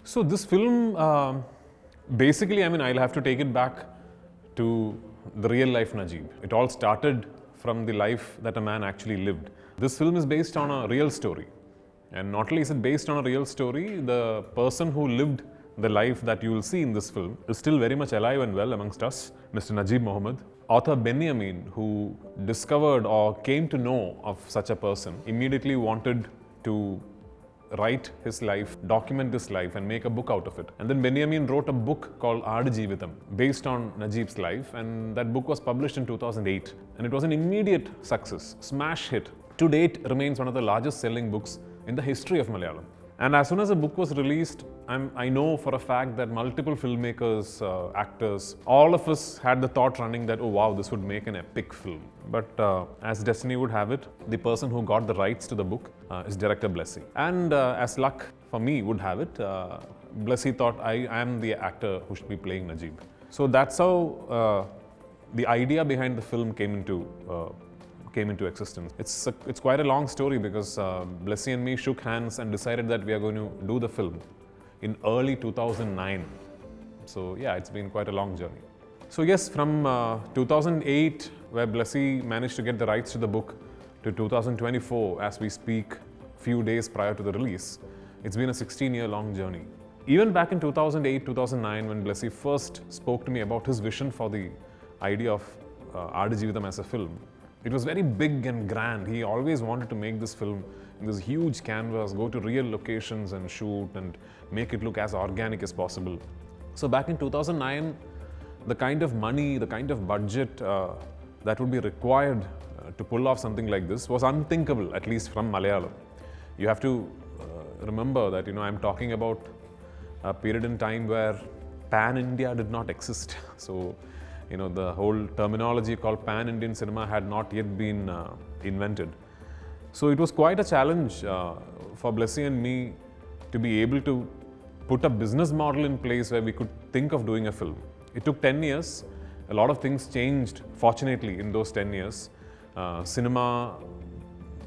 So this film, basically, I'll have to take it back to the real life Najib. It all started from the life that a man actually lived. This film is based on a real story. And not only is it based on a real story, the person who lived the life that you will see in this film is still very much alive and well amongst us, Mr. Najib Mohammed. Author Benjamin, who discovered or came to know of such a person, immediately wanted to write his life, document this life and make a book out of it. And then Benjamin wrote a book called Aadu Jeevitham based on Najib's life, and that book was published in 2008. And it was an immediate success, smash hit. To date, remains one of the largest selling books in the history of Malayalam. And as soon as the book was released, I know for a fact that multiple filmmakers, actors, all of us had the thought running that, oh wow, this would make an epic film. But as destiny would have it, the person who got the rights to the book is director Blessy. And as luck for me would have it, Blessy thought I am the actor who should be playing Najib. So that's how the idea behind the film came into existence. It's quite a long story because Blessy and me shook hands and decided that we are going to do the film in early 2009. So yeah, it's been quite a long journey. So yes, from 2008, where Blessy managed to get the rights to the book, to 2024, as we speak, few days prior to the release, it's been a 16-year-long journey. Even back in 2008, 2009, when Blessy first spoke to me about his vision for the idea of Aadu Jeevitham as a film, it was very big and grand. He always wanted to make this film in this huge canvas, go to real locations and shoot and make it look as organic as possible. So back in 2009, the kind of money, the kind of budget that would be required to pull off something like this was unthinkable, at least from Malayalam. You have to remember that, I'm talking about a period in time where Pan-India did not exist. So, the whole terminology called Pan-Indian cinema had not yet been invented. So it was quite a challenge for Blessy and me to be able to put a business model in place where we could think of doing a film. It took 10 years. A lot of things changed, fortunately, in those 10 years. Cinema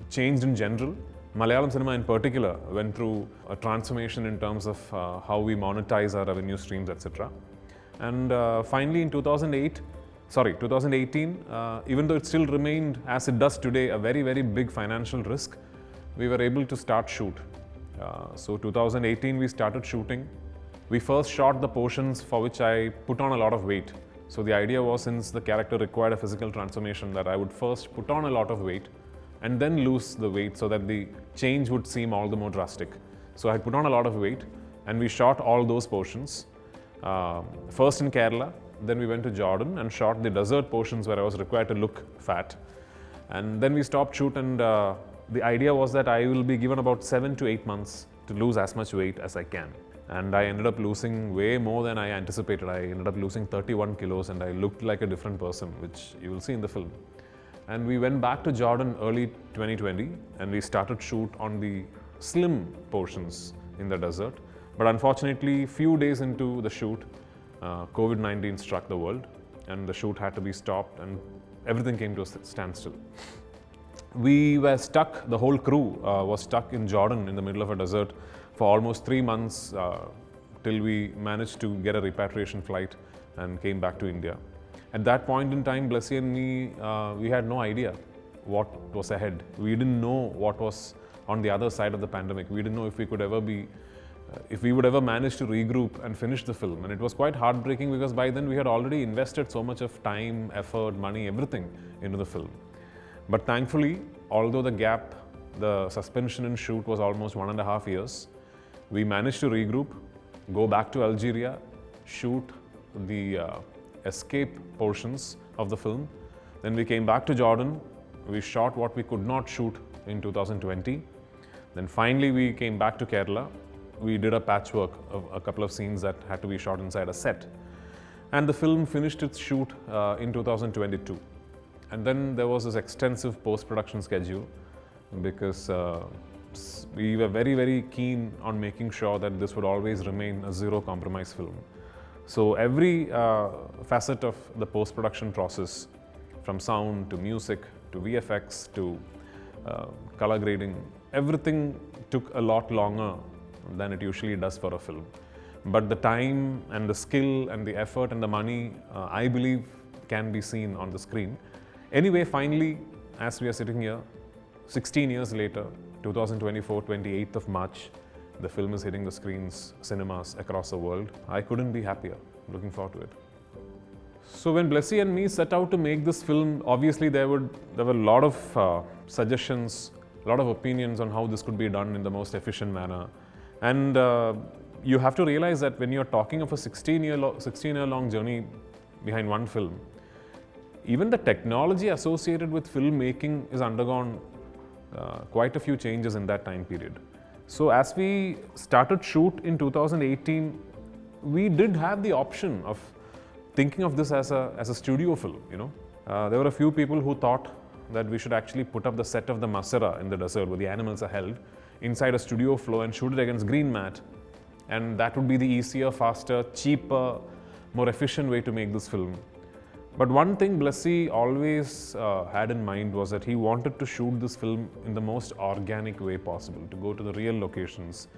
changed in general. Malayalam cinema in particular went through a transformation in terms of how we monetize our revenue streams, etc. And finally in 2018, even though it still remained, as it does today, a very, very big financial risk, we were able to start shoot. So 2018 we started shooting. We first shot the portions for which I put on a lot of weight. So the idea was, since the character required a physical transformation, that I would first put on a lot of weight and then lose the weight so that the change would seem all the more drastic. So I put on a lot of weight and we shot all those portions. First in Kerala, then we went to Jordan and shot the desert portions where I was required to look fat. And then we stopped shoot, and the idea was that I will be given about 7 to 8 months to lose as much weight as I can. And I ended up losing way more than I anticipated. I ended up losing 31 kilos and I looked like a different person, which you will see in the film. And we went back to Jordan early 2020 and we started shoot on the slim portions in the desert. But unfortunately, few days into the shoot, COVID-19 struck the world and the shoot had to be stopped and everything came to a standstill. We were stuck, the whole crew was stuck in Jordan in the middle of a desert for almost 3 months till we managed to get a repatriation flight and came back to India. At that point in time, Blessy and me, we had no idea what was ahead. We didn't know what was on the other side of the pandemic. We didn't know if we could ever be if we would ever manage to regroup and finish the film. And it was quite heartbreaking because by then we had already invested so much of time, effort, money, everything into the film. But thankfully, although the suspension in shoot was almost 1.5 years, we managed to regroup, go back to Algeria, shoot the escape portions of the film. Then we came back to Jordan. We shot what we could not shoot in 2020. Then finally we came back to Kerala. We did a patchwork of a couple of scenes that had to be shot inside a set. And the film finished its shoot in 2022. And then there was this extensive post-production schedule because we were very, very keen on making sure that this would always remain a zero-compromise film. So every facet of the post-production process, from sound to music to VFX to color grading, everything took a lot longer than it usually does for a film. But the time and the skill and the effort and the money, I believe, can be seen on the screen. Anyway, finally, as we are sitting here, 16 years later, 2024, 28th of March, the film is hitting the screens, cinemas across the world. I couldn't be happier. Looking forward to it. So when Blessy and me set out to make this film, obviously there were a lot of suggestions, a lot of opinions on how this could be done in the most efficient manner. And you have to realize that when you're talking of a 16-year-long journey behind one film, even the technology associated with filmmaking has undergone quite a few changes in that time period. So as we started shoot in 2018, we did have the option of thinking of this as a studio film, you know. There were a few people who thought that we should actually put up the set of the Masera in the desert where the animals are held inside a studio floor and shoot it against green mat. And that would be the easier, faster, cheaper, more efficient way to make this film. But one thing Blessy always had in mind was that he wanted to shoot this film in the most organic way possible, to go to the real locations,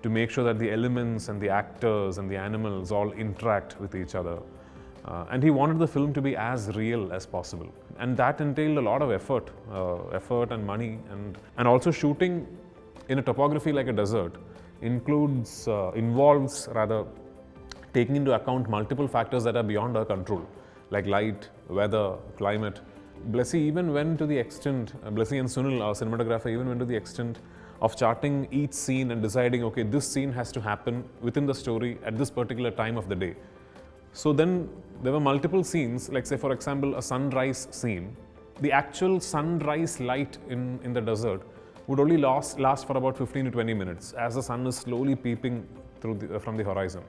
to make sure that the elements and the actors and the animals all interact with each other. And he wanted the film to be as real as possible. And that entailed a lot of effort and money. And also shooting in a topography like a desert involves taking into account multiple factors that are beyond our control, like light, weather, climate. Blessy even went to the extent, Blessy and Sunil, our cinematographer, even went to the extent of charting each scene and deciding, okay, this scene has to happen within the story at this particular time of the day. So then there were multiple scenes, like say for example a sunrise scene. The actual sunrise light in the desert would only last for about 15 to 20 minutes as the sun is slowly peeping through from the horizon.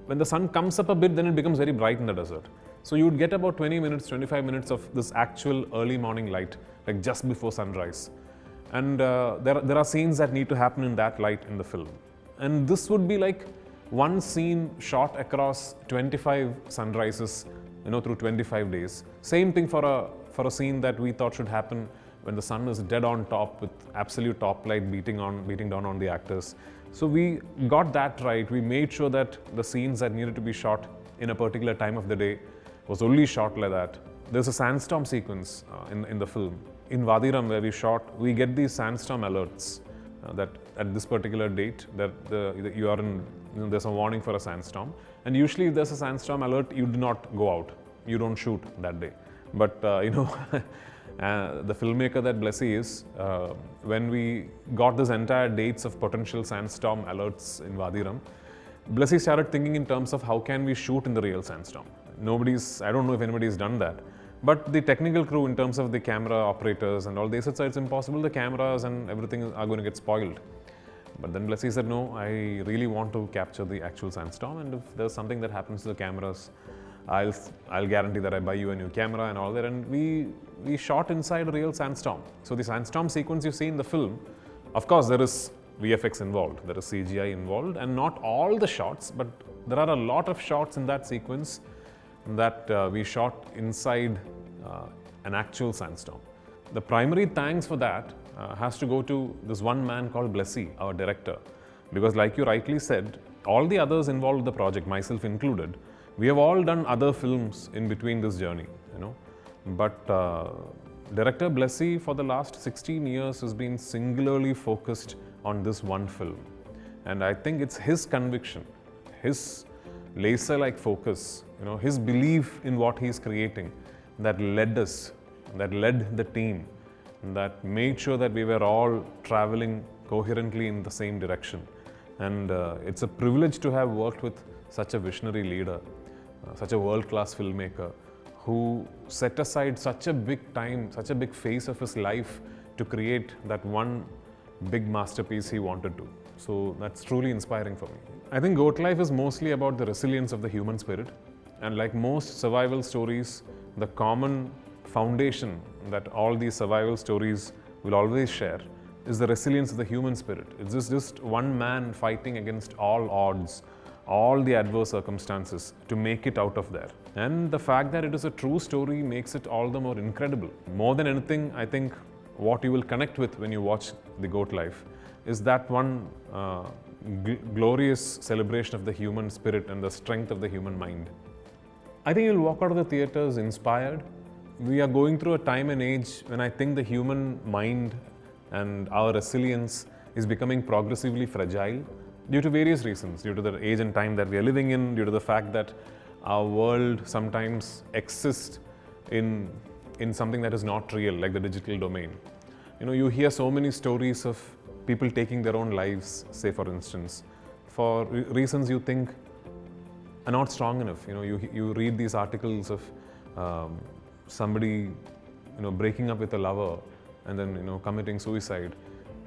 When the sun comes up a bit, then it becomes very bright in the desert. So you would get about 20 minutes, 25 minutes of this actual early morning light, like just before sunrise. And there are scenes that need to happen in that light in the film. And this would be like one scene shot across 25 sunrises, you know, through 25 days. Same thing for a scene that we thought should happen when the sun is dead on top with absolute top light beating down on the actors. So we got that right. We made sure that the scenes that needed to be shot in a particular time of the day was only shot like that. There's a sandstorm sequence in the film. In Vadiram where we shot, we get these sandstorm alerts that at this particular date that you are in, you know, there's a warning for a sandstorm. And usually if there's a sandstorm alert, you do not go out. You don't shoot that day. But you know, the filmmaker that Blessy is, when we got this entire dates of potential sandstorm alerts in Vadiram, Blessy started thinking in terms of how can we shoot in the real sandstorm. I don't know if anybody's done that. But the technical crew in terms of the camera operators and all, they said, it's impossible, the cameras and everything are going to get spoiled. But then Blessy said, no, I really want to capture the actual sandstorm, and if there's something that happens to the cameras, I'll guarantee that I buy you a new camera and all that. And we shot inside a real sandstorm. So the sandstorm sequence you see in the film, of course there is VFX involved, there is CGI involved, and not all the shots, but there are a lot of shots in that sequence that we shot inside an actual sandstorm. The primary thanks for that has to go to this one man called Blessy, our director. Because like you rightly said, all the others involved in the project, myself included, we have all done other films in between this journey, you know. But director Blessy for the last 16 years has been singularly focused on this one film. And I think it's his conviction, his laser-like focus, you know, his belief in what he's creating that led the team, that made sure that we were all traveling coherently in the same direction. And it's a privilege to have worked with such a visionary leader, such a world-class filmmaker who set aside such a big time, such a big phase of his life to create that one big masterpiece he wanted to. So that's truly inspiring for me. I think Goat Life is mostly about the resilience of the human spirit. And like most survival stories, the common foundation that all these survival stories will always share is the resilience of the human spirit. It's just one man fighting against all odds, all the adverse circumstances to make it out of there. And the fact that it is a true story makes it all the more incredible. More than anything, I think what you will connect with when you watch The Goat Life is that one glorious celebration of the human spirit and the strength of the human mind. I think you'll walk out of the theatres inspired. We are going through a time and age when I think the human mind and our resilience is becoming progressively fragile due to various reasons, due to the age and time that we are living in, due to the fact that our world sometimes exists in something that is not real, like the digital domain. You hear so many stories of people taking their own lives, say for instance, for reasons you think are not strong enough. You read these articles of somebody breaking up with a lover and then committing suicide.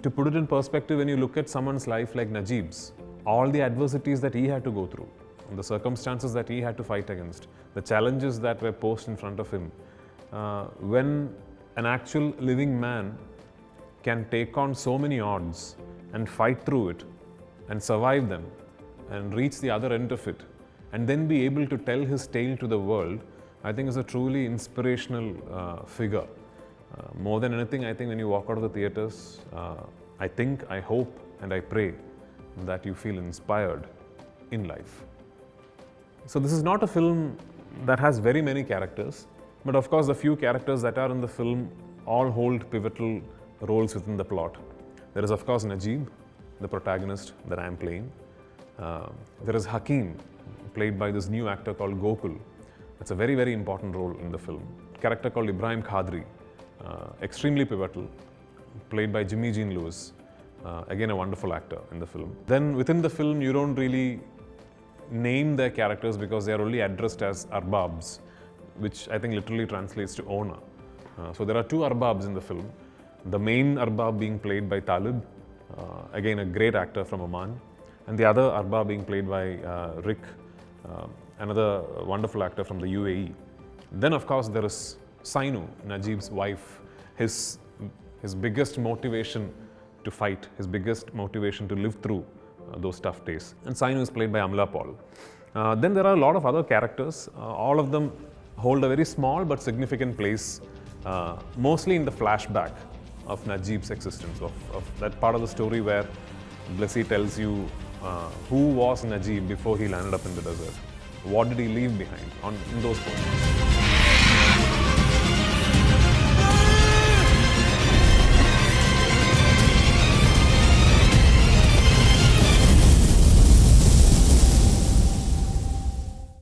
To put it in perspective, when you look at someone's life like Najib's, all the adversities that he had to go through, the circumstances that he had to fight against, the challenges that were posed in front of him, when an actual living man can take on so many odds and fight through it and survive them and reach the other end of it and then be able to tell his tale to the world, I think is a truly inspirational figure. More than anything, I think when you walk out of the theatres, I hope and I pray that you feel inspired in life. So this is not a film that has very many characters, but of course the few characters that are in the film all hold pivotal roles within the plot. There is of course Najib, the protagonist that I am playing. There is Hakim, played by this new actor called Gokul. That's a very, very important role in the film. A character called Ibrahim Khadri, extremely pivotal, played by Jimmy Jean Lewis, again a wonderful actor in the film. Then within the film you don't really name their characters because they are only addressed as arbabs, which I think literally translates to owner. So there are two arbabs in the film. The main arbab being played by Talib, again a great actor from Oman, and the other arbab being played by Rick, another wonderful actor from the UAE. Then of course there is Sainu, Najib's wife, his biggest motivation to fight, his biggest motivation to live through those tough days. And Sainu is played by Amla Paul. Then there are a lot of other characters. All of them hold a very small but significant place, mostly in the flashback of Najib's existence, of that part of the story where Blessy tells you who was Najib before he landed up in the desert. What did he leave behind in those points?